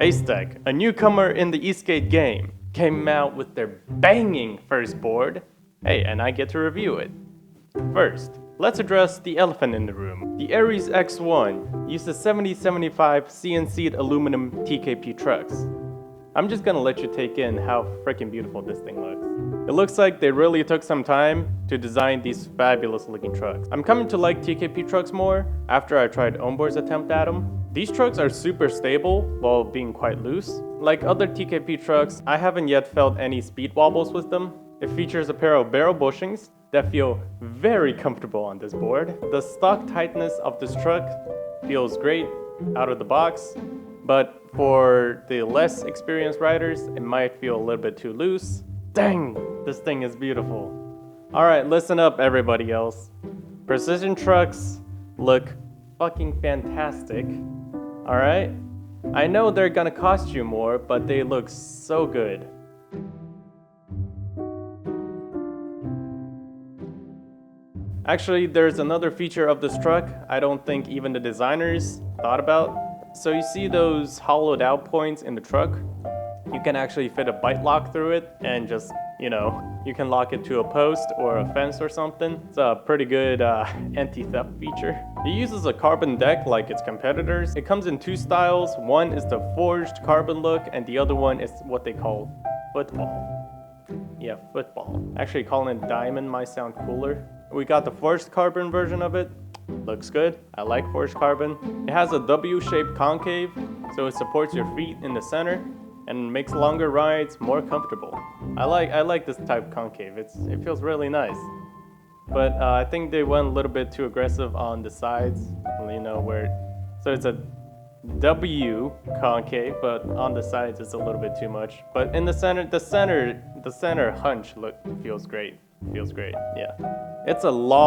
Acedeck, a newcomer in the Eastgate game, came out with their banging first board. Hey, and I get to review it. First, let's address the elephant in the room. The Ares X1 uses 7075 CNC'd aluminum TKP trucks. I'm just gonna let you take in how freaking beautiful this thing looks. It looks like they really took some time to design these fabulous looking trucks. I'm coming to like TKP trucks more after I tried Onboard's attempt at them. These trucks are super stable while being quite loose. Like other TKP trucks, I haven't yet felt any speed wobbles with them. It features a pair of barrel bushings that feel very comfortable on this board. The stock tightness of this truck feels great out of the box, but for the less experienced riders, it might feel a little bit too loose. Dang, this thing is beautiful. All right, listen up everybody else. Precision trucks look fucking fantastic. All right? I know they're gonna cost you more, but they look so good. Actually, there's another feature of this truck I don't think even the designers thought about. So you see those hollowed out points in the truck? You can actually fit a bite lock through it and just, you can lock it to a post or a fence or something. It's a pretty good anti-theft feature. It uses a carbon deck like its competitors. It comes in two styles. One is the forged carbon look and the other one is what they call football. Yeah, football. Actually calling it diamond might sound cooler. We got the forged carbon version of it. Looks good. I like forged carbon. It has a W-shaped concave, so it supports your feet in the center and makes longer rides more comfortable. I like this type of concave. It feels really nice. But I think they went a little bit too aggressive on the sides, so it's a W concave, but on the sides it's a little bit too much. But in the center hunch feels great. Feels great, yeah. It's a long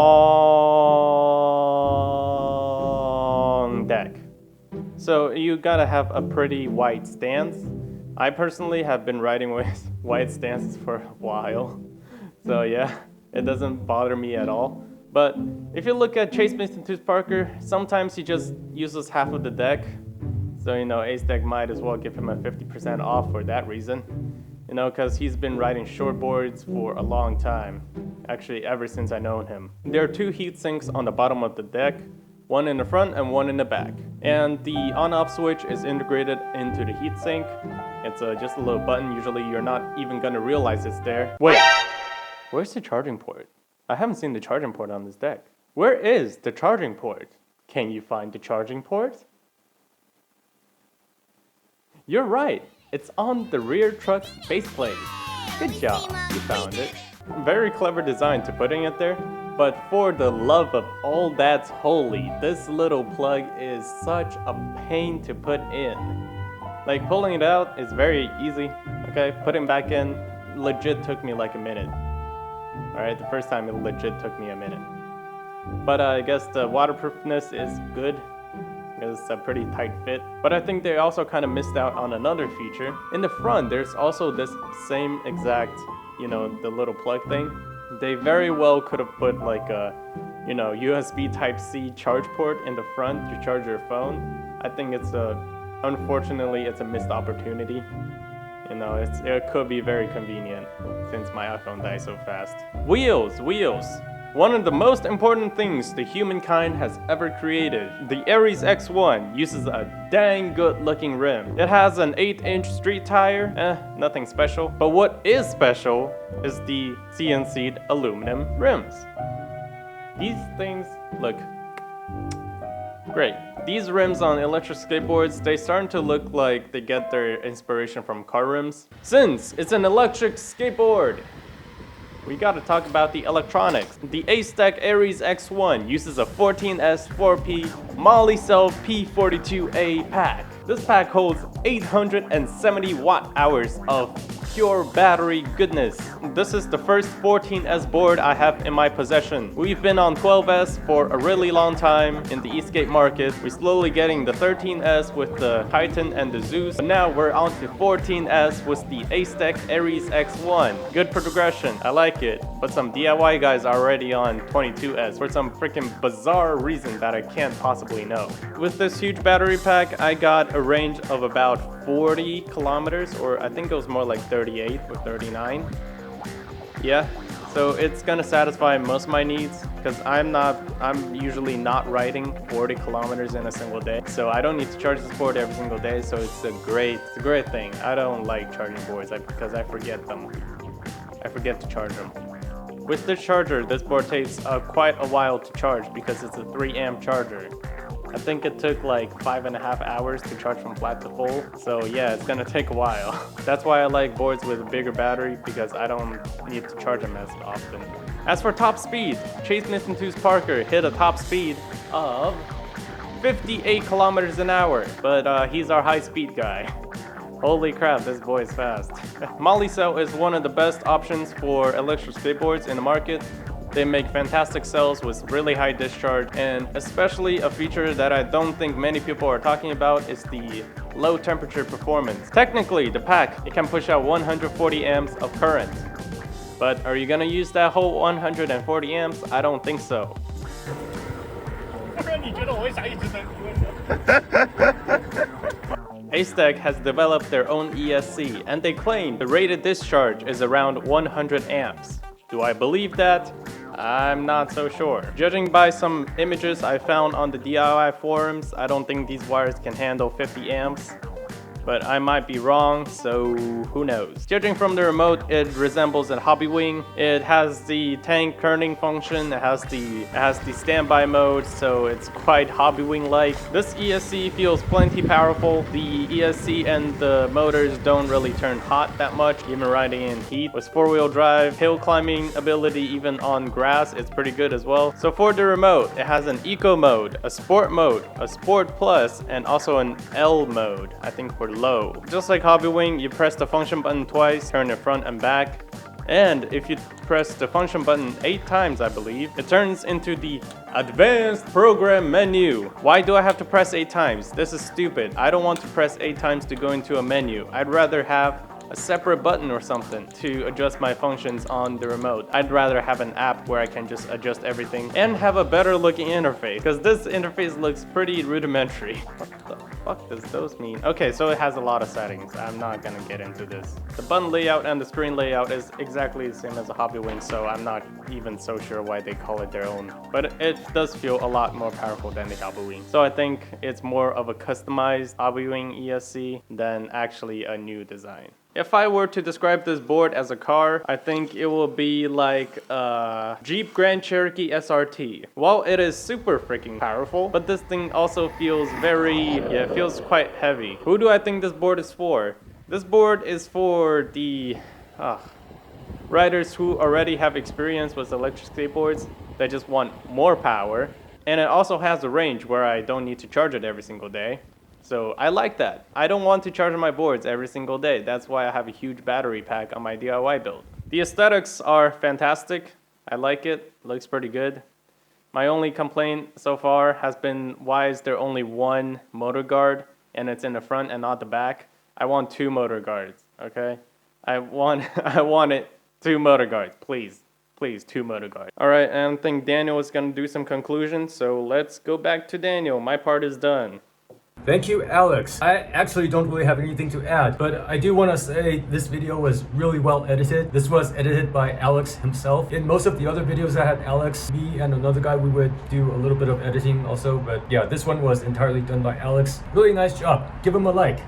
deck. So you gotta have a pretty wide stance. I personally have been riding with wide stances for a while. So yeah, it doesn't bother me at all. But if you look at Chase Mason Tooth Parker, sometimes he just uses half of the deck. So Acedeck might as well give him a 50% off for that reason. Because he's been riding shortboards for a long time. Actually, ever since I known him. There are two heat sinks on the bottom of the deck, one in the front and one in the back. And the on-off switch is integrated into the heat sink. It's just a little button. Usually you're not even gonna realize it's there. Wait, where's the charging port? I haven't seen the charging port on this deck. Where is the charging port? Can you find the charging port? You're right. It's on the rear truck's baseplate. Good job, you found it. Very clever design to putting it there, but for the love of all that's holy, this little plug is such a pain to put in. Like pulling it out is very easy, okay? Putting back in legit took me like a minute. Alright, the first time it legit took me a minute. But I guess the waterproofness is good. It's a pretty tight fit. But I think they also kind of missed out on another feature. In the front, there's also this same exact, the little plug thing. They very well could have put like a, USB Type-C charge port in the front to charge your phone. I think unfortunately, it's a missed opportunity. It could be very convenient since my iPhone dies so fast. Wheels. One of the most important things the humankind has ever created. The Ares X1 uses a dang good looking rim. It has an 8-inch street tire, nothing special. But what is special is the CNC'd aluminum rims. These things look great. These rims on electric skateboards, they starting to look like they get their inspiration from car rims. Since it's an electric skateboard, we gotta talk about the electronics. The Acedeck Ares X1 uses a 14S 4P Molicel P42A pack. This pack holds 870 watt-hours of pure battery goodness. This is the first 14S board I have in my possession. We've been on 12S for a really long time in the Eastgate market. We're slowly getting the 13S with the Titan and the Zeus. But now we're on to 14S with the Acedeck Ares X1. Good progression, I like it. But some DIY guys are already on 22S for some freaking bizarre reason that I can't possibly know. With this huge battery pack, I got a range of about 40 kilometers, or I think it was more like 38 or 39. Yeah, so it's gonna satisfy most of my needs because I'm usually not riding 40 kilometers in a single day. So I don't need to charge this board every single day, so it's a great thing. I don't like charging boards because I forget them. I forget to charge them. With this charger, this board takes quite a while to charge because it's a 3 amp charger. I think it took like 5.5 hours to charge from flat to full, so yeah, it's gonna take a while. That's why I like boards with a bigger battery, because I don't need to charge them as often. As for top speed, Chase Missing Tooth Parker hit a top speed of 58 kilometers an hour, but he's our high speed guy. Holy crap, this boy is fast. Molly cell is one of the best options for electric skateboards in the market. They make fantastic cells with really high discharge, and especially a feature that I don't think many people are talking about is the low temperature performance. Technically, the pack, it can push out 140 amps of current. But are you gonna use that whole 140 amps? I don't think so. Acedeck has developed their own ESC, and they claim the rated discharge is around 100 amps. Do I believe that? I'm not so sure. Judging by some images I found on the DIY forums, I don't think these wires can handle 50 amps. But I might be wrong, so who knows. Judging from the remote, it resembles a hobby wing. It has the tank kerning function, it has the standby mode, so it's quite hobby wing like. This ESC feels plenty powerful. The ESC and the motors don't really turn hot that much, even riding in heat. With 4-wheel drive, hill climbing ability even on grass, it's pretty good as well. So for the remote, it has an eco mode, a sport plus, and also an L mode, I think for low. Just like Hobby Wing, you press the function button twice, turn it front and back. And if you press the function button 8 times, I believe, it turns into the advanced program menu. Why do I have to press 8 times? This is stupid. I don't want to press 8 times to go into a menu. I'd rather have a separate button or something to adjust my functions on the remote. I'd rather have an app where I can just adjust everything and have a better looking interface, because this interface looks pretty rudimentary. What the fuck does those mean? Okay, so it has a lot of settings. I'm not gonna get into this. The button layout and the screen layout is exactly the same as a Hobby Wing, so I'm not even so sure why they call it their own. But it does feel a lot more powerful than the Hobby Wing. So I think it's more of a customized Hobby Wing ESC than actually a new design. If I were to describe this board as a car, I think it will be like a Jeep Grand Cherokee SRT. While it is super freaking powerful, but this thing also feels it feels quite heavy. Who do I think this board is for? This board is for the riders who already have experience with electric skateboards that just want more power. And it also has a range where I don't need to charge it every single day. So I like that. I don't want to charge my boards every single day. That's why I have a huge battery pack on my DIY build. The aesthetics are fantastic. I like it. Looks pretty good. My only complaint so far has been, why is there only one motor guard and it's in the front and not the back? I want 2 motor guards, okay? I want it 2 motor guards, please. Please, 2 motor guards. Alright, and I think Daniel is gonna do some conclusions, so let's go back to Daniel. My part is done. Thank you, Alex. I actually don't really have anything to add, but I do want to say this video was really well edited. This was edited by Alex himself. In most of the other videos I had Alex, me, and another guy, we would do a little bit of editing also, but yeah, this one was entirely done by Alex. Really nice job. Give him a like.